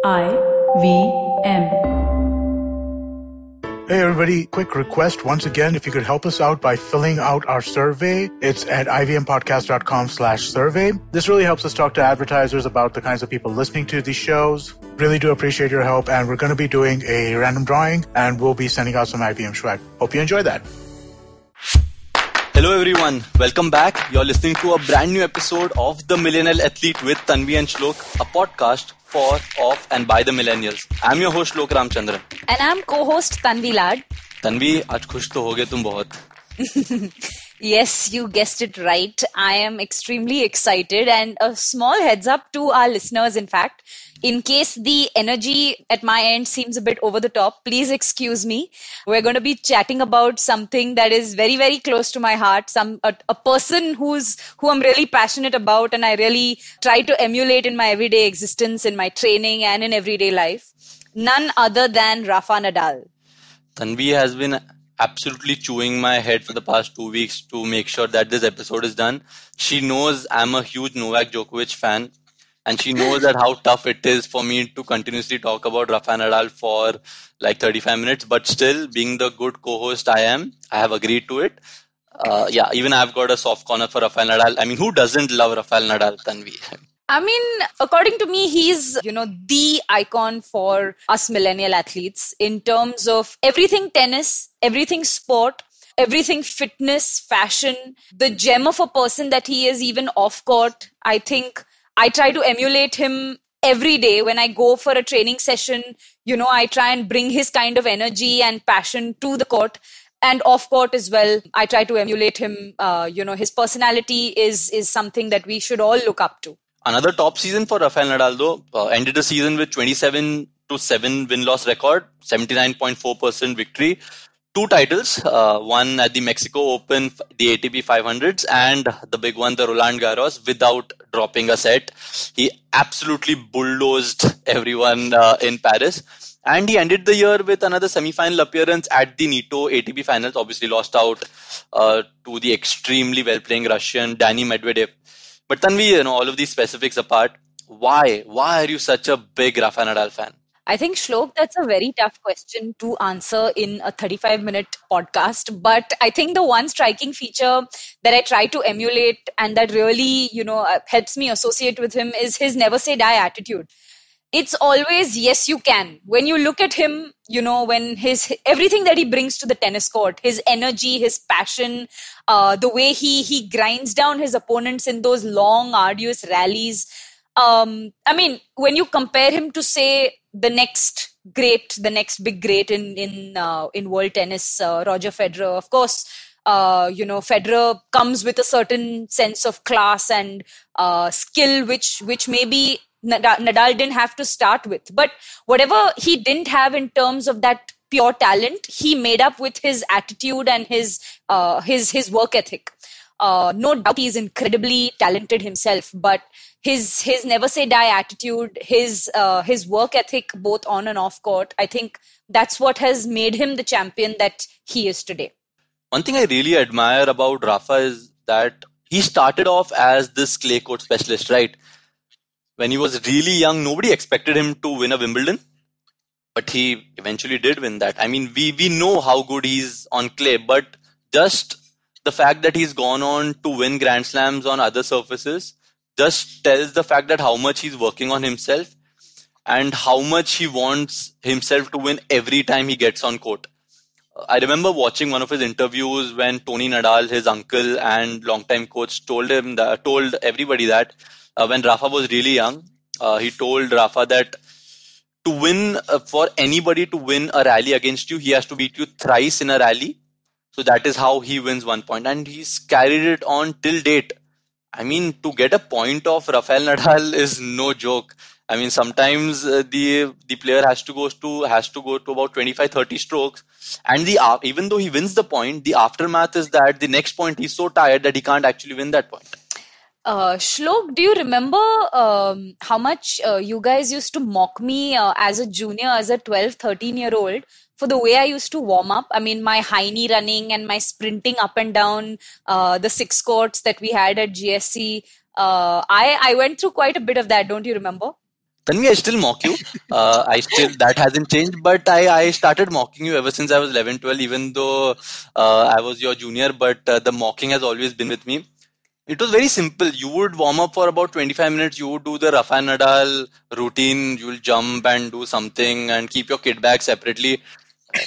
IVM. Hey everybody, quick request once again, if you could help us out by filling out our survey. It's at ivmpodcast.com/survey. This really helps us talk to advertisers about the kinds of people listening to these shows. Really do appreciate your help, and we're going to be doing a random drawing, and we'll be sending out some IVM swag. Hope you enjoy that. Hello everyone, welcome back. You're listening to a brand new episode of The Millennial Athlete with Tanvi and Shlok, a podcast for, of and by the millennials. I'm your host Shlok Ramchandran. And I'm co-host Tanvi Lad. Tanvi, आज खुश तो हो गए तुम बहुत. Yes, you guessed it right. I am extremely excited, and a small heads up to our listeners, in fact. In case the energy at my end seems a bit over the top, please excuse me. We're going to be chatting about something that is very, very close to my heart. A person who I'm really passionate about, and I really try to emulate in my everyday existence, in my training, and in everyday life. None other than Rafa Nadal. Tanvi has been absolutely chewing my head for the past 2 weeks to make sure that this episode is done. She knows I'm a huge Novak Djokovic fan. And she knows that how tough it is for me to continuously talk about Rafa Nadal for like 35 minutes. But still, being the good co-host I am, I have agreed to it. Even I've got a soft corner for Rafael Nadal. I mean, who doesn't love Rafael Nadal, Tanvi? I mean, according to me, he's, the icon for us millennial athletes in terms of everything tennis, everything sport, everything fitness, fashion, the gem of a person that he is even off court. I think I try to emulate him every day when I go for a training session. I try and bring his kind of energy and passion to the court and off court as well. I try to emulate him. His personality is something that we should all look up to. Another top season for Rafael Nadal though, ended the season with 27-7 win-loss record, 79.4% victory. 2 titles, one at the Mexico Open, the ATP 500s, and the big one, the Roland Garros, without dropping a set. He absolutely bulldozed everyone in Paris. And he ended the year with another semi-final appearance at the Nitto ATP Finals. Obviously lost out to the extremely well-playing Russian Dani Medvedev. But Tanvi, all of these specifics apart, why are you such a big Rafa Nadal fan? I think, Shlok, that's a very tough question to answer in a 35-minute podcast. But I think the one striking feature that I try to emulate and that really, helps me associate with him is his never say die attitude. It's always, yes, you can. When you look at him, when everything that he brings to the tennis court, his energy, his passion, the way he grinds down his opponents in those long, arduous rallies. When you compare him to, say, the next big great in world tennis, Roger Federer, of course, Federer comes with a certain sense of class and skill, which maybe Nadal didn't have to start with. But whatever he didn't have in terms of that pure talent, he made up with his attitude and his work ethic. No doubt he's incredibly talented himself, but his never say die attitude, his work ethic both on and off court, I think that's what has made him the champion that he is today. One thing I really admire about Rafa is that he started off as this clay court specialist, right? When he was really young, nobody expected him to win a Wimbledon, but he eventually did win that. I mean, we know how good he's on clay, but just the fact that he's gone on to win Grand Slams on other surfaces just tells the fact that how much he's working on himself and how much he wants himself to win every time he gets on court. I remember watching one of his interviews when Tony Nadal, his uncle and longtime coach, told everybody that when Rafa was really young, he told Rafa that to win, for anybody to win a rally against you, he has to beat you thrice in a rally. So that is how he wins 1 point, and he's carried it on till date. I mean, to get a point off Rafael Nadal is no joke. I mean, sometimes the player has to go to about 25-30 strokes, and even though he wins the point, the aftermath is that the next point he's so tired that he can't actually win that point. Shlok, do you remember how much you guys used to mock me as a junior, as a 12, 13-year-old for the way I used to warm up? I mean, my high knee running and my sprinting up and down the 6 courts that we had at GSC. I went through quite a bit of that, don't you remember? Tanvi, I still mock you. That hasn't changed, but I started mocking you ever since I was 11, 12, even though I was your junior, but the mocking has always been with me. It was very simple. You would warm up for about 25 minutes. You would do the Rafa Nadal routine. You will jump and do something and keep your kit bag separately.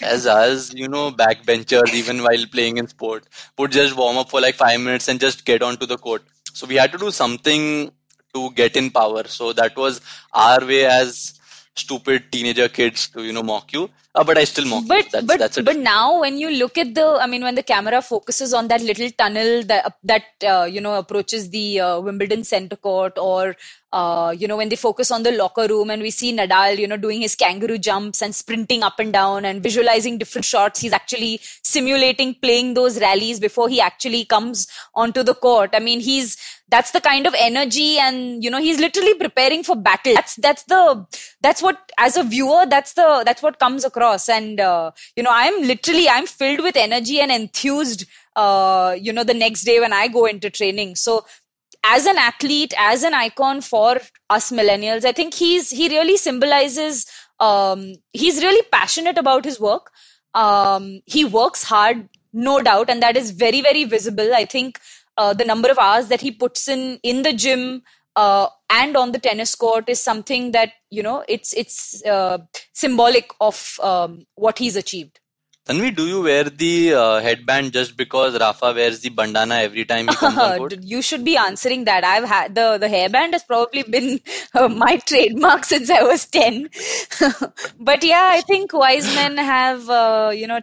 As us, backbenchers, even while playing in sport, would just warm up for like 5 minutes and just get onto the court. So we had to do something to get in power. So that was our way as stupid teenager kids to, mock you. But I still mock you. That's it. But now when you look at when the camera focuses on that little tunnel that approaches the Wimbledon center court, or when they focus on the locker room and we see Nadal, doing his kangaroo jumps and sprinting up and down and visualizing different shots, he's actually simulating playing those rallies before he actually comes onto the court. That's the kind of energy, and he's literally preparing for battle. That's what, as a viewer, that's what comes across. And I'm filled with energy and enthused the next day when I go into training. So as an athlete, as an icon for us millennials, I think he really symbolizes, he's really passionate about his work. He works hard, no doubt, and that is very, very visible. I think the number of hours that he puts in the gym and on the tennis court is something that, it's symbolic of what he's achieved. Tanvi, do you wear the headband just because Rafa wears the bandana every time he comes on court? You should be answering that. I've had the hairband has probably been my trademark since I was 10. But yeah, I think wise men have,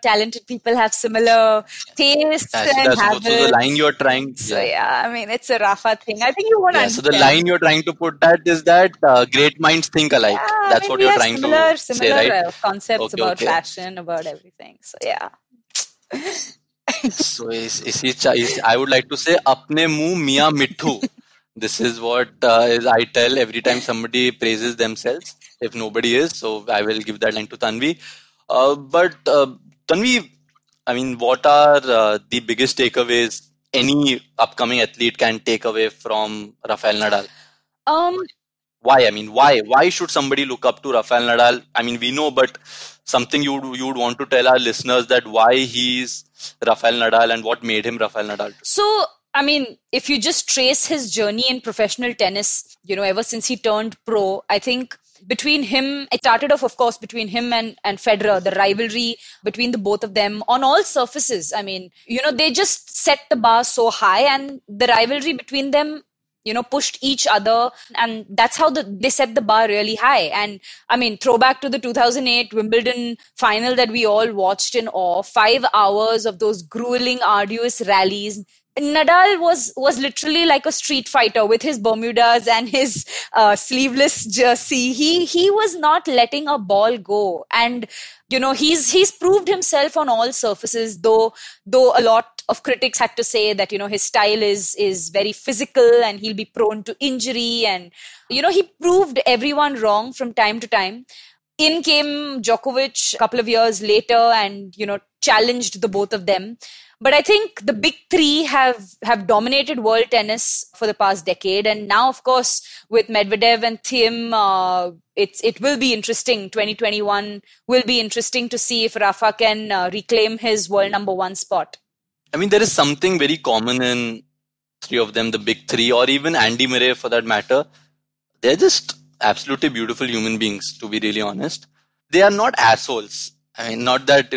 talented people have similar tastes and habits. So the line you're trying... So yeah, it's a Rafa thing. I think you won't understand. So the line you're trying to put that is that great minds think alike. Yeah, that's what you're trying to say, right? Concepts about fashion, about everything. So yeah. So I would like to say, apne muh miya mithu. This is what I tell every time somebody praises themselves. If nobody is, so I will give that line to Tanvi. But Tanvi, what are the biggest takeaways any upcoming athlete can take away from Rafael Nadal? Why? Why should somebody look up to Rafael Nadal? We know, but something you would want to tell our listeners, that why he's Rafael Nadal and what made him Rafael Nadal. So, if you just trace his journey in professional tennis, ever since he turned pro, I think between him, it started off, of course, between him and Federer, the rivalry between the both of them on all surfaces. They just set the bar so high, and the rivalry between them, pushed each other, and that's how they set the bar really high. And throwback to the 2008 Wimbledon final that we all watched in awe, 5 hours of those grueling, arduous rallies. Nadal was literally like a street fighter with his Bermudas and his sleeveless jersey. He was not letting a ball go, and he's proved himself on all surfaces. Though a lot of critics had to say that his style is very physical and he'll be prone to injury, and he proved everyone wrong from time to time. In came Djokovic a couple of years later and challenged the both of them. But I think the big three have dominated world tennis for the past decade. And now, of course, with Medvedev and Thiem, it will be interesting. 2021 will be interesting to see if Rafa can reclaim his world number one spot. There is something very common in three of them, the big three, or even Andy Murray for that matter. They're just absolutely beautiful human beings, to be really honest. They are not assholes. Not that,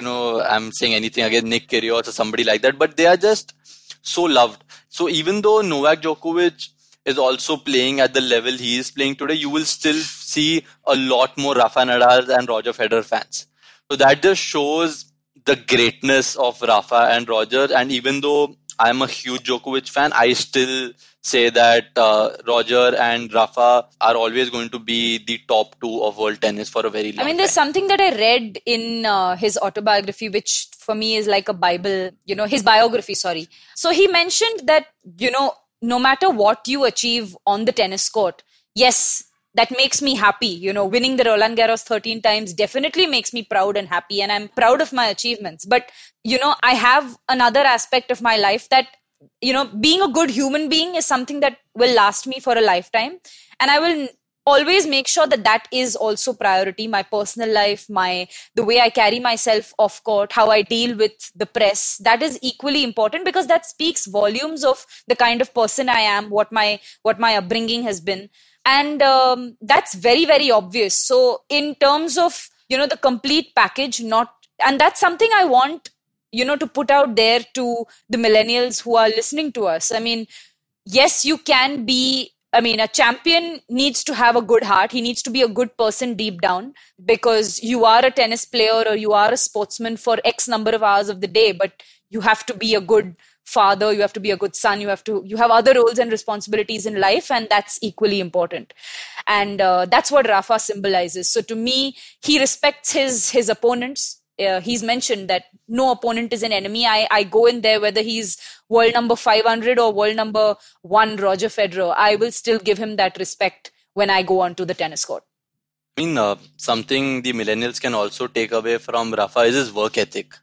I'm saying anything against Nick Kyrgios or somebody like that, but they are just so loved. So even though Novak Djokovic is also playing at the level he is playing today, you will still see a lot more Rafa Nadal and Roger Federer fans. So that just shows the greatness of Rafa and Roger. And even though I'm a huge Djokovic fan, I still say that Roger and Rafa are always going to be the top two of world tennis for a very long time. There's something that I read in his autobiography, which for me is like a Bible, his biography, sorry. So he mentioned that, no matter what you achieve on the tennis court, yes, that makes me happy. Winning the Roland Garros 13 times definitely makes me proud and happy, and I'm proud of my achievements. But, I have another aspect of my life that, being a good human being is something that will last me for a lifetime. And I will always make sure that that is also priority. My personal life, the way I carry myself off court, how I deal with the press, that is equally important, because that speaks volumes of the kind of person I am, what my upbringing has been. And that's very, very obvious. So in terms of, the complete package, and that's something I want, to put out there to the millennials who are listening to us. I mean, yes, you can be, a champion needs to have a good heart. He needs to be a good person deep down, because you are a tennis player or you are a sportsman for X number of hours of the day, but you have to be a good father, you have to be a good son, you have other roles and responsibilities in life, and that's equally important. And that's what Rafa symbolizes. So to me, he respects his opponents. He's mentioned that no opponent is an enemy. I go in there whether he's world number 500 or world number 1 Roger Federer. I will still give him that respect when I go onto the tennis court. I mean, something the millennials can also take away from Rafa is his work ethic.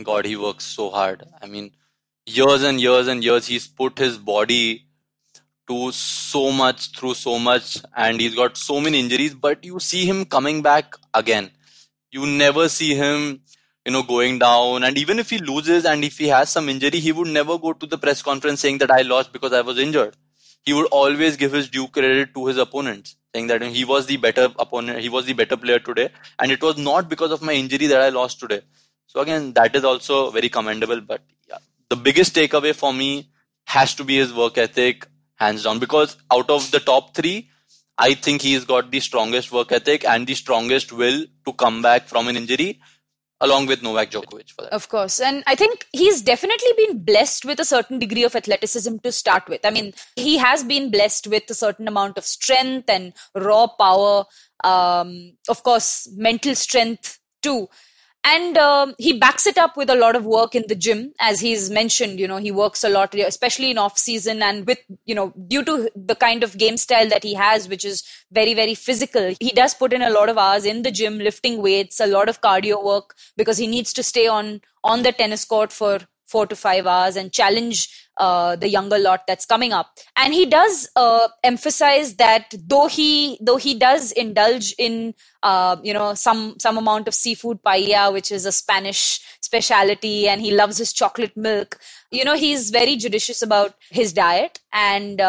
God, he works so hard. I mean, years and years and years, he's put his body to so much, through so much, and he's got so many injuries, but you see him coming back again. You never see him, going down. And even if he loses and if he has some injury, he would never go to the press conference saying that I lost because I was injured. He would always give his due credit to his opponents, saying that he was the better opponent, he was the better player today, and it was not because of my injury that I lost today. So again, that is also very commendable. But yeah, the biggest takeaway for me has to be his work ethic, hands down, because out of the top 3, I think he's got the strongest work ethic and the strongest will to come back from an injury, along with Novak Djokovic for that. Of course. And I think he's definitely been blessed with a certain degree of athleticism to start with. I mean, he has been blessed with a certain amount of strength and raw power. Of course, mental strength too. And he backs it up with a lot of work in the gym. As he's mentioned, he works a lot, especially in off season, and with, due to the kind of game style that he has, which is very, very physical, he does put in a lot of hours in the gym, lifting weights, a lot of cardio work, because he needs to stay on the tennis court for 4 to 5 hours and challenge the younger lot that's coming up. And he does emphasize that though he does indulge in some amount of seafood paella, which is a Spanish specialty, and he loves his chocolate milk, he's very judicious about his diet, and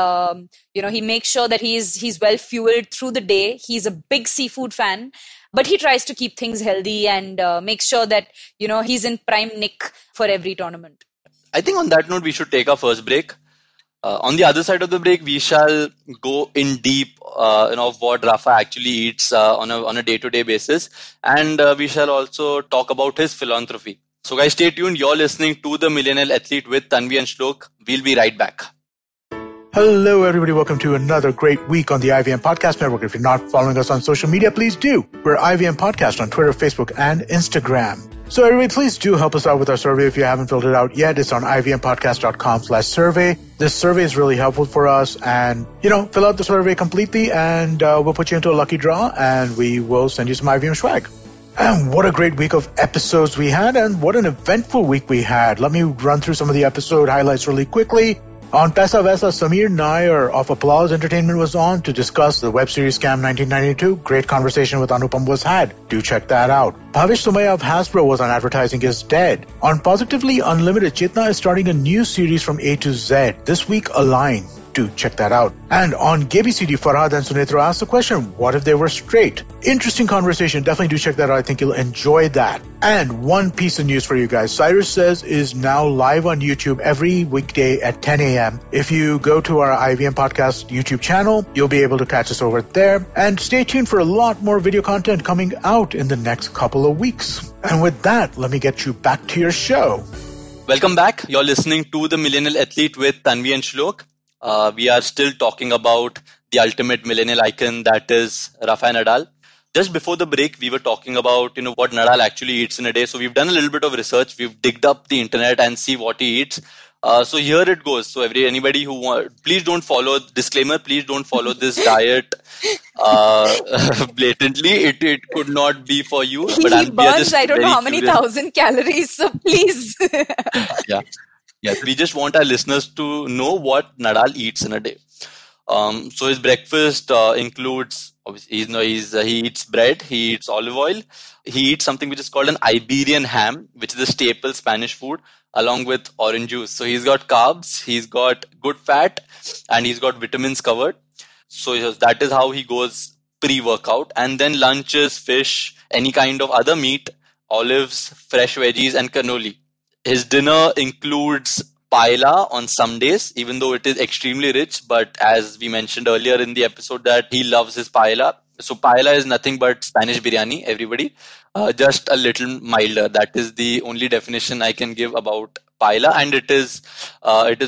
he makes sure that he's well fueled through the day. He's a big seafood fan, but he tries to keep things healthy and make sure that he's in prime nick for every tournament. I think on that note, we should take our first break. On the other side of the break, we shall go in deep, of what Rafa actually eats on a day-to-day basis, and we shall also talk about his philanthropy. So, guys, stay tuned. You're listening to the Millennial Athlete with Tanvi and Shlok. We'll be right back. Hello, everybody. Welcome to another great week on the IVM Podcast Network. If you're not following us on social media, please do. We're IVM Podcast on Twitter, Facebook, and Instagram. So everybody, please do help us out with our survey if you haven't filled it out yet. It's on ivmpodcast.com/survey. This survey is really helpful for us, and, fill out the survey completely, and we'll put you into a lucky draw, and we will send you some IVM swag. And what a great week of episodes we had, and what an eventful week we had. Let me run through some of the episode highlights really quickly. On Pesa Vesa, Samir Nair of Applause Entertainment was on to discuss the web series Scam 1992. Great conversation with Anupam was had. Do check that out. Bhavish Sumaya of Hasbro was on Advertising is Dead. On Positively Unlimited, Chitna is starting a new series from A to Z. This week, Align. Do check that out. And on GabyCD, Farhad and Sunitra asked the question, what if they were straight? Interesting conversation. Definitely do check that out. I think you'll enjoy that. And one piece of news for you guys. Cyrus Says is now live on YouTube every weekday at 10 a.m. If you go to our IVM Podcast YouTube channel, you'll be able to catch us over there. And stay tuned for a lot more video content coming out in the next couple of weeks. And with that, let me get you back to your show. Welcome back. You're listening to the Millennial Athlete with Tanvi and Shlok. We are still talking about the ultimate millennial icon, that is Rafa Nadal. Just before the break, we were talking about what Nadal actually eats in a day. So we've done a little bit of research. We've digged up the internet and see what he eats. So here it goes. So anybody who please don't follow, disclaimer, please don't follow this diet blatantly. It could not be for you. But he burns I don't know how many thousand calories. So please. Yeah. Yes, we just want our listeners to know what Nadal eats in a day. So his breakfast includes, obviously, he eats bread, he eats olive oil, he eats something which is called an Iberian ham, which is a staple Spanish food, along with orange juice. So he's got carbs, he's got good fat, and he's got vitamins covered. So that is how he goes pre-workout. And then lunch is fish, any kind of other meat, olives, fresh veggies, and cannoli. His dinner includes paella on some days, even though it is extremely rich. But as we mentioned earlier in the episode, that he loves his paella. So paella is nothing but Spanish biryani, everybody, just a little milder. That is the only definition I can give about paella, and it is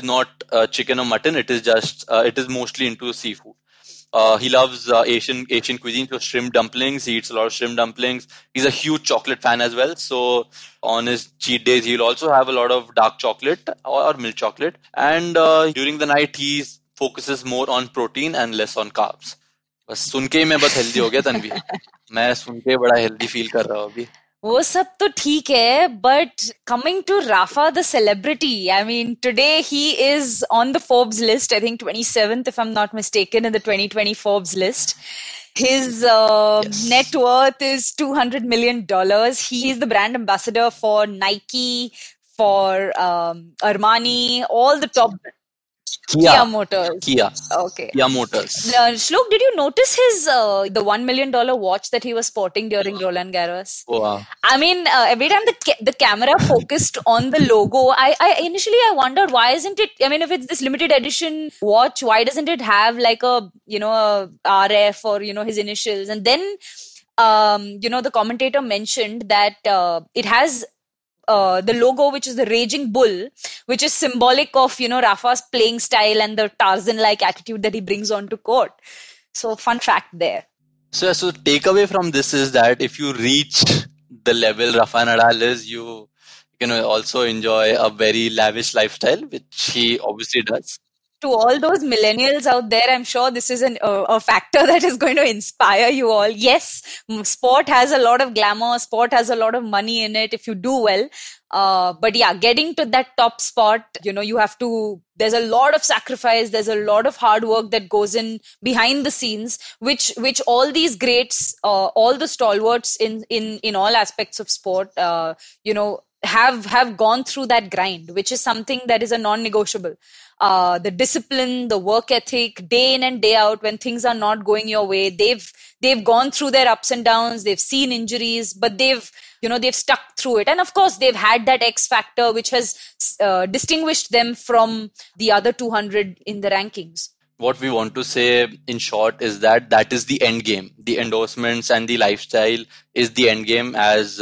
not chicken or mutton. It is mostly into seafood. He loves Asian cuisine, so shrimp dumplings. He eats a lot of shrimp dumplings. He's a huge chocolate fan as well. So on his cheat days, he'll also have a lot of dark chocolate or milk chocolate. And during the night, he focuses more on protein and less on carbs. बस सुन के ही मैं बहुत healthy हो गया तन्वी. मैं सुन के बड़ा healthy feel कर रहा हूँ अभी. वो सब तो ठीक है, but coming to Rafa the celebrity, I mean, today he is on the Forbes list, I think 27th if I'm not mistaken, in the 2020 Forbes list. His Yes. net worth is $200 million. He is the brand ambassador for Nike, for Armani, all the top Kia Motors. Kia. Okay. Kia Motors. Shlok, did you notice his the $1 million watch that he was sporting during Roland Garros? Wow. I mean, every time the camera focused on the logo, I initially I wondered why isn't it? I mean, if it's this limited edition watch, why doesn't it have like a a RF or his initials? And then the commentator mentioned that it has the logo, which is the raging bull, which is symbolic of Rafa's playing style and the Tarzan-like attitude that he brings onto court. So fun fact there. So takeaway from this is that if you reach the level Rafa Nadal is, you can also enjoy a very lavish lifestyle, which he obviously does. To all those millennials out there, I'm sure this is a factor that is going to inspire you all. Yes, sport has a lot of glamour, sport has a lot of money in it if you do well. But yeah, getting to that top spot, you have to, there's a lot of sacrifice, there's a lot of hard work that goes in behind the scenes, which all these greats, all the stalwarts in all aspects of sport, have gone through that grind, which is something that is a non-negotiable. The discipline, the work ethic, day in and day out, when things are not going your way, they've gone through their ups and downs, they've seen injuries, but they've stuck through it. And of course, they've had that X factor, which has distinguished them from the other 200 in the rankings. What we want to say in short is that is the end game. The endorsements and the lifestyle is the end game, as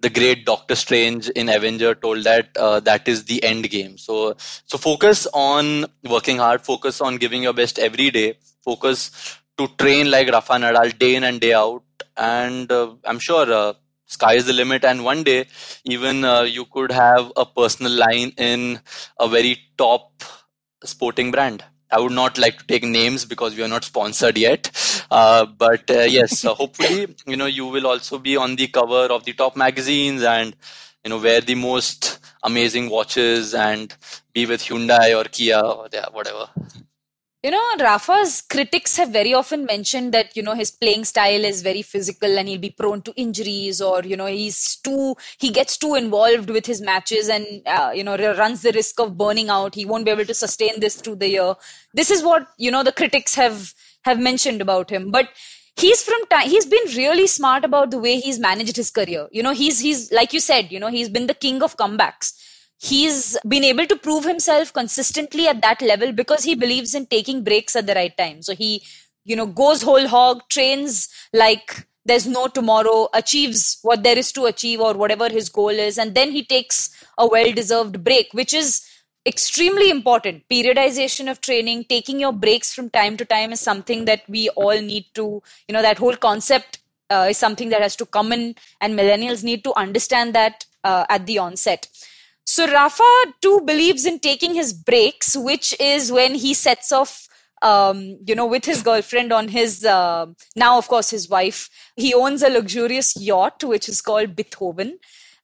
the great Doctor Strange in Avenger told that is the end game. So focus on working hard, focus on giving your best every day, focus to train like Rafa Nadal day in and day out, and I'm sure sky is the limit, and one day even you could have a personal line in a very top sporting brand. I would not like to take names because we are not sponsored yet. But yes, hopefully, you will also be on the cover of the top magazines and, wear the most amazing watches and be with Hyundai or Kia or whatever. Rafa's critics have very often mentioned that, his playing style is very physical and he'll be prone to injuries, or, he gets too involved with his matches and, runs the risk of burning out. He won't be able to sustain this through the year. This is what, the critics have mentioned about him. But he's been really smart about the way he's managed his career. He's like you said, he's been the king of comebacks. He's been able to prove himself consistently at that level because he believes in taking breaks at the right time. So he, goes whole hog, trains like there's no tomorrow, achieves what there is to achieve or whatever his goal is. And then he takes a well-deserved break, which is extremely important. Periodization of training, taking your breaks from time to time is something that we all need to, that whole concept is something that has to come in, and millennials need to understand that at the onset. So Rafa too believes in taking his breaks, which is when he sets off, with his girlfriend on his, now of course his wife. He owns a luxurious yacht, which is called Beethoven.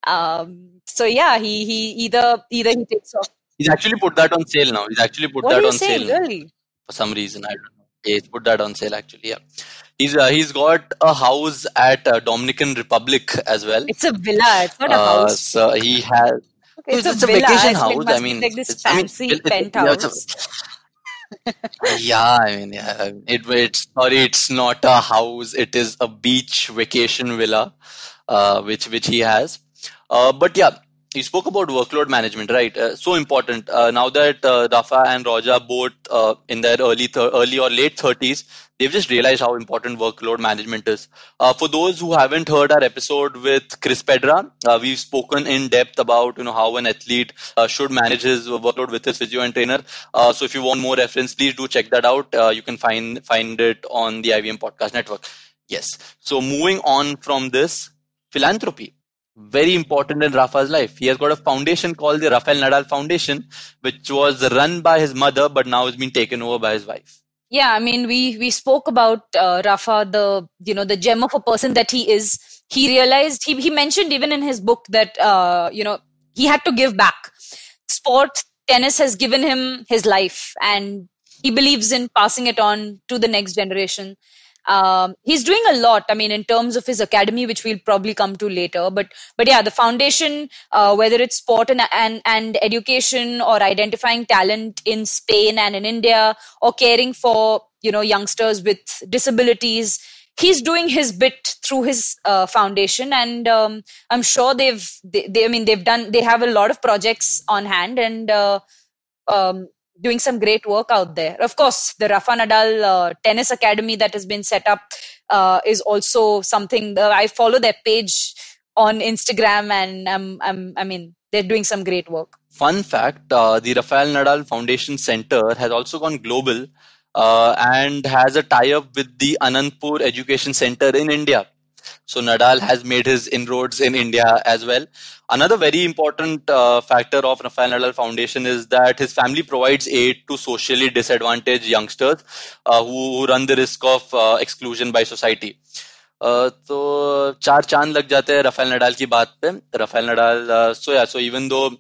So yeah, he either he takes off. He's actually put that on sale now. What are you saying, really? for some reason. I don't know. He's put that on sale actually. Yeah, he's got a house at Dominican Republic as well. It's a villa. It's not a house. So he has. Okay, So it's a it's a villa, vacation so it house. I must be mean, like this it's. I mean, fancy yeah, penthouse. yeah. I mean, yeah. It's sorry. It's not a house. It is a beach vacation villa, which he has. But yeah, you spoke about workload management, right? So important. Now that Rafa and Roja both in their early or late 30s, they've just realized how important workload management is. For those who haven't heard our episode with Chris Pedra, we've spoken in depth about how an athlete should manage his workload with his physio and trainer. So if you want more reference, please do check that out. You can find it on the IVM Podcast Network. Yes. So moving on from this, philanthropy, very important in Rafa's life. He has got a foundation called the Rafael Nadal Foundation, which was run by his mother, but now has been taken over by his wife. Yeah, I mean, we spoke about Rafa, the gem of a person that he is. He realized, he mentioned even in his book that he had to give back. Sport, tennis has given him his life, and he believes in passing it on to the next generation. He's doing a lot. I mean, in terms of his academy, which we'll probably come to later. But yeah, the foundation, whether it's sport and education, or identifying talent in Spain and in India, or caring for youngsters with disabilities, he's doing his bit through his foundation, and I'm sure they have a lot of projects on hand, and um, doing some great work out there. Of course, the Rafa Nadal Tennis Academy that has been set up is also something. I follow their page on Instagram, and I mean, they're doing some great work. Fun fact, the Rafael Nadal Foundation Center has also gone global and has a tie-up with the Anandpur Education Center in India. So Nadal has made his inroads in India as well. Another very important factor of Rafael Nadal Foundation is that his family provides aid to socially disadvantaged youngsters who run the risk of exclusion by society. तो चार चांद लग जाते हैं Rafael Nadal की बात पे. Rafael Nadal, so even though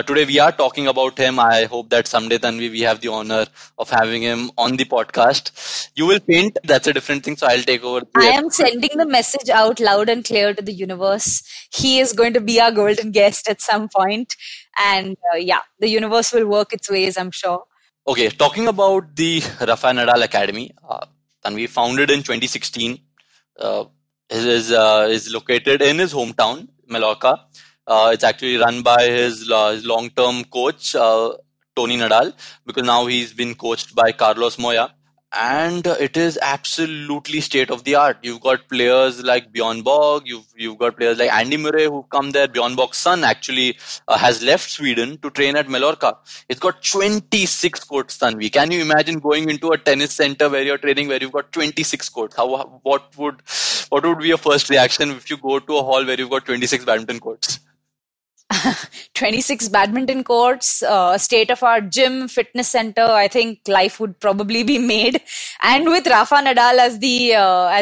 today we are talking about him, I hope that someday, Tanvi, we have the honor of having him on the podcast. You will paint, that's a different thing, so I'll take over. I am sending the message out loud and clear to the universe. He is going to be our golden guest at some point, and yeah, the universe will work its ways, I'm sure. Okay, talking about the Rafa Nadal Academy, Tanvi, founded in 2016, is located in his hometown, Mallorca. It's actually run by his long-term coach, Tony Nadal, because now he's been coached by Carlos Moya. And it is absolutely state of the art. You've got players like Bjorn Borg, you've got players like Andy Murray who've come there. Bjorn Borg's son actually has left Sweden to train at Mallorca. It's got 26 courts, Tanvi. Can you imagine going into a tennis center where you're training where you've got 26 courts? What would be your first reaction if you go to a hall where you've got 26 badminton courts? 26 badminton courts, a state-of-art gym, fitness center. I think life would probably be made. And with Rafa Nadal as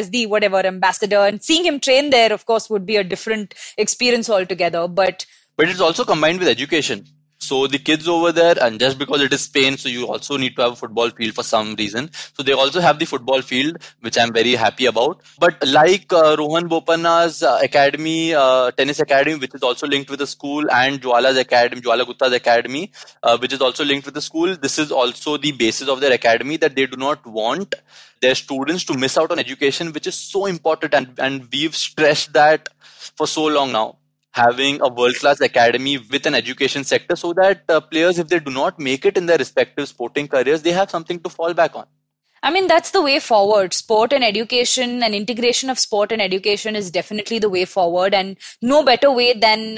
the whatever ambassador, and seeing him train there, of course, would be a different experience altogether. But it's also combined with education. So the kids over there, and just because it is Spain, so you also need to have a football field for some reason. So they also have the football field, which I'm very happy about. But like Rohan Bopanna's academy, tennis academy, which is also linked with the school, and Jwala's academy, Jwala Gutta's academy, which is also linked with the school, this is also the basis of their academy, that they do not want their students to miss out on education, which is so important. And we've stressed that for so long now, having a world-class academy with an education sector, so that players, if they do not make it in their respective sporting careers, they have something to fall back on. I mean, that's the way forward. Sport and education, and integration of sport and education is definitely the way forward, and no better way than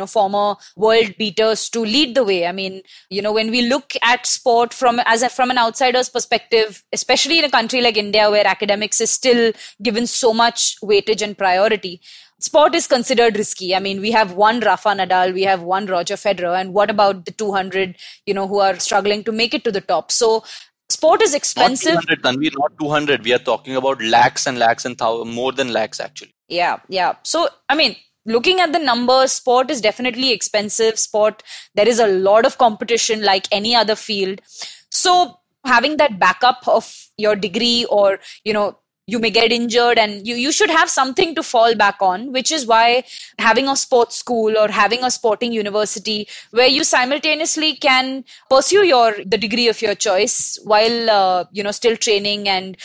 former world beaters to lead the way. I mean, when we look at sport from an outsider's perspective, especially in a country like India where academics is still given so much weightage and priority, sport is considered risky. I mean, we have one Rafa Nadal, we have one Roger Federer, and what about the 200, who are struggling to make it to the top? So sport is expensive. Not 200, Tanvi, not 200. We are talking about lakhs and lakhs and more than lakhs, actually. Yeah. So, I mean, looking at the numbers, sport is definitely expensive. Sport, there is a lot of competition like any other field. So having that backup of your degree, or, you may get injured, and you should have something to fall back on, which is why having a sports school or having a sporting university where you simultaneously can pursue the degree of your choice while still training and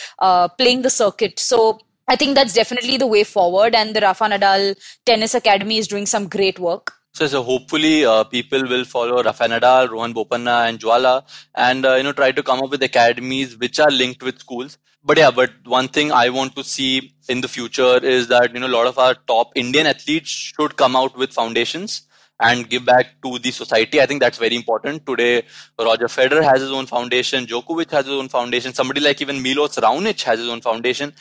playing the circuit. So I think that's definitely the way forward, and the Rafa Nadal Tennis Academy is doing some great work. So hopefully people will follow Rafa Nadal, Rohan Bopanna and Jwala, and try to come up with academies which are linked with schools. But one thing I want to see in the future is that a lot of our top Indian athletes should come out with foundations and give back to the society. I think that's very important. Today, Roger Federer has his own foundation. Djokovic has his own foundation. Somebody like even Milos Raonic has his own foundation.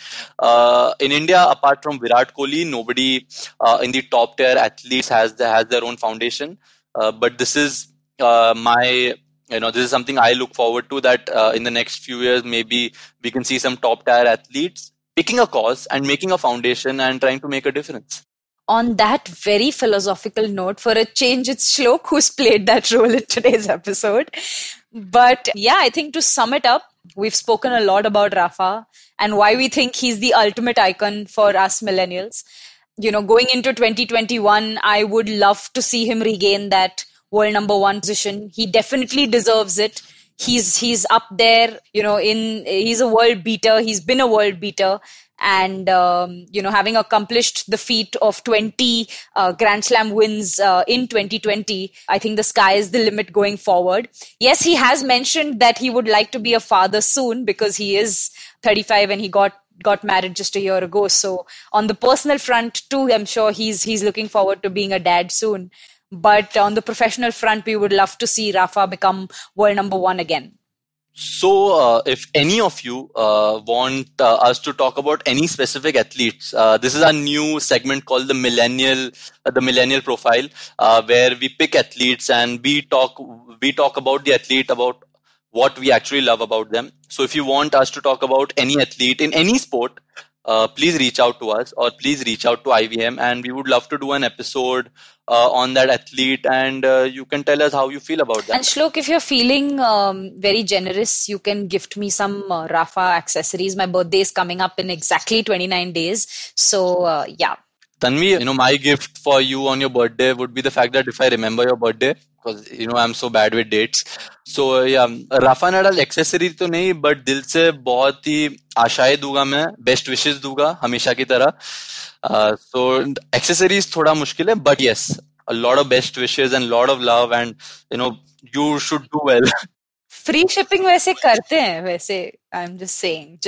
In India, apart from Virat Kohli, nobody in the top tier athletes has their own foundation. But this is this is something I look forward to, that in the next few years, maybe we can see some top tier athletes picking a cause and making a foundation and trying to make a difference. On that very philosophical note, for a change, it's Shlok who's played that role in today's episode. But yeah, I think to sum it up, we've spoken a lot about Rafa and why we think he's the ultimate icon for us millennials. Going into 2021, I would love to see him regain that world number one position. He definitely deserves it. He's up there, he's a world beater. He's been a world beater. And, having accomplished the feat of 20 Grand Slam wins in 2020, I think the sky is the limit going forward. Yes, he has mentioned that he would like to be a father soon because he is 35 and he got married just a year ago. So on the personal front too, I'm sure he's looking forward to being a dad soon. But on the professional front, we would love to see Rafa become world number one again. So, if any of you want us to talk about any specific athletes, this is our new segment called the Millennial Profile, where we pick athletes and we talk about the athlete, about what we actually love about them. So, if you want us to talk about any athlete in any sport, please reach out to us or please reach out to IVM, and we would love to do an episode on that athlete, and you can tell us how you feel about that. And Shlok, if you're feeling very generous, you can gift me some Rafa accessories. My birthday is coming up in exactly 29 days. So, yeah. Tanvi, my gift for you on your birthday would be the fact that if I remember your birthday, because I'm so bad with dates. So yeah, Rafa Nadal accessory तो नहीं, but दिल से बहुत ही आशाएं दूंगा मैं, best wishes दूंगा हमेशा की तरह. So accessories थोड़ा मुश्किल है, but yes, a lot of best wishes and lot of love, and you should do well. Free shipping वैसे करते हैं वैसे. I'm just saying.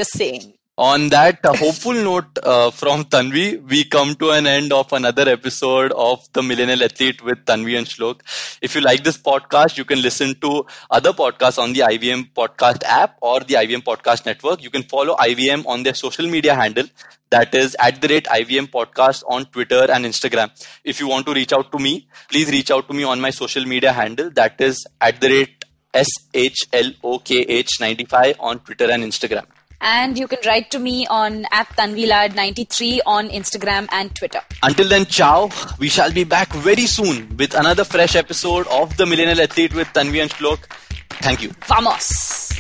On that hopeful note from Tanvi, we come to an end of another episode of the Millennial Athlete with Tanvi and Shlok. If you like this podcast, you can listen to other podcasts on the IVM Podcast app or the IVM Podcast Network. You can follow IVM on their social media handle, that is @IVM Podcast on Twitter and Instagram. If you want to reach out to me, please reach out to me on my social media handle, that is @SHLOKH95 on Twitter and Instagram. And you can write to me on @TanviLad93 on Instagram and Twitter. Until then, ciao. We shall be back very soon with another fresh episode of the Millennial Athlete with Tanvi and Shlok. Thank you. Vamos!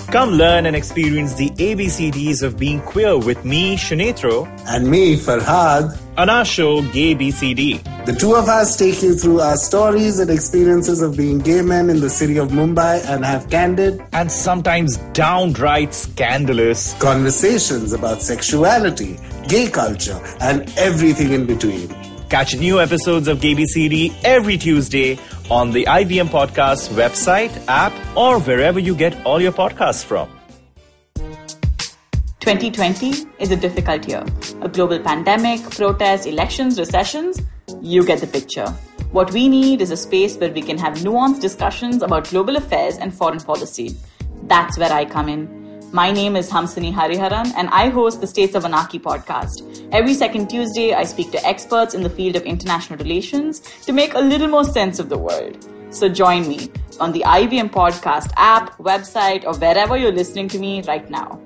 Come learn and experience the ABCDs of being queer with me, Shanetro. And me, Farhad. On our show, Gay BCD. The two of us take you through our stories and experiences of being gay men in the city of Mumbai and have candid and sometimes downright scandalous conversations about sexuality, gay culture, and everything in between. Catch new episodes of Gay BCD every Tuesday on the IVM Podcast website, app, or wherever you get all your podcasts from. 2020 is a difficult year. A global pandemic, protests, elections, recessions. You get the picture. What we need is a space where we can have nuanced discussions about global affairs and foreign policy. That's where I come in. My name is Hamsini Hariharan and I host the States of Anarchy podcast. Every second Tuesday, I speak to experts in the field of international relations to make a little more sense of the world. So join me on the IVM Podcast app, website, or wherever you're listening to me right now.